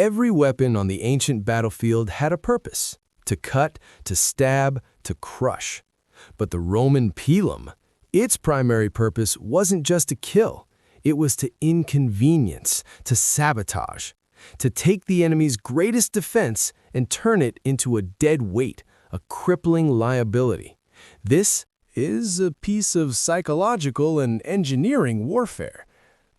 Every weapon on the ancient battlefield had a purpose: to cut, to stab, to crush. But the Roman Pilum, its primary purpose wasn't just to kill. It was to inconvenience, to sabotage, to take the enemy's greatest defense and turn it into a dead weight, a crippling liability. This is a piece of psychological and engineering warfare.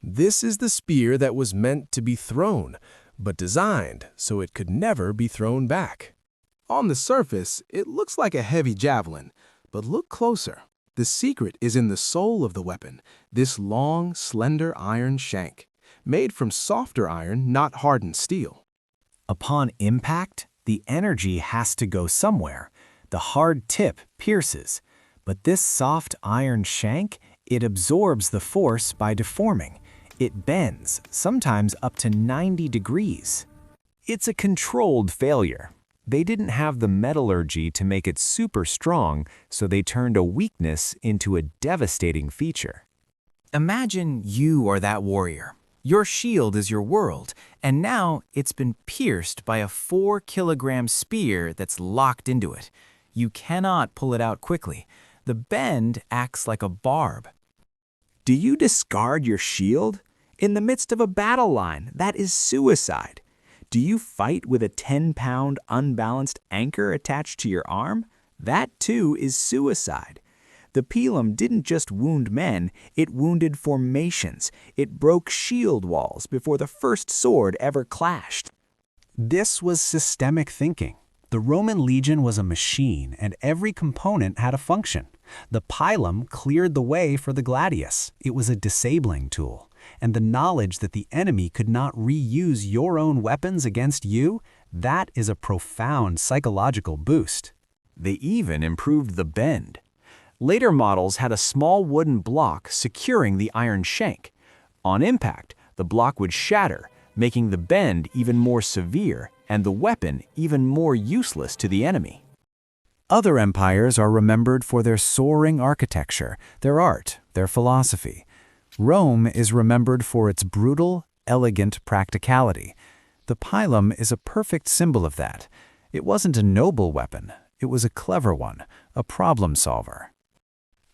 This is the spear that was meant to be thrown, but designed so it could never be thrown back. On the surface, it looks like a heavy javelin, but look closer. The secret is in the soul of the weapon, this long, slender iron shank, made from softer iron, not hardened steel. Upon impact, the energy has to go somewhere. The hard tip pierces, but this soft iron shank, it absorbs the force by deforming. It bends, sometimes up to 90 degrees. It's a controlled failure. They didn't have the metallurgy to make it super strong, so they turned a weakness into a devastating feature. Imagine you are that warrior. Your shield is your world, and now it's been pierced by a 4-kilogram spear that's locked into it. You cannot pull it out quickly. The bend acts like a barb. Do you discard your shield? In the midst of a battle line, that is suicide. Do you fight with a 10-pound unbalanced anchor attached to your arm? That too is suicide. The Pilum didn't just wound men, it wounded formations. It broke shield walls before the first sword ever clashed. This was systemic thinking. The Roman legion was a machine, and every component had a function. The Pilum cleared the way for the gladius. It was a disabling tool. And the knowledge that the enemy could not reuse your own weapons against you, that is a profound psychological boost. They even improved the bend. Later models had a small wooden block securing the iron shank. On impact, the block would shatter, making the bend even more severe and the weapon even more useless to the enemy. Other empires are remembered for their soaring architecture, their art, their philosophy. Rome is remembered for its brutal, elegant practicality. The Pilum is a perfect symbol of that. It wasn't a noble weapon, it was a clever one, a problem solver.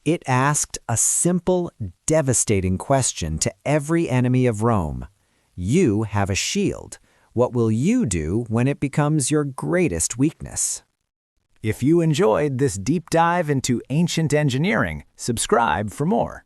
It asked a simple, devastating question to every enemy of Rome. You have a shield. What will you do when it becomes your greatest weakness? If you enjoyed this deep dive into ancient engineering, subscribe for more.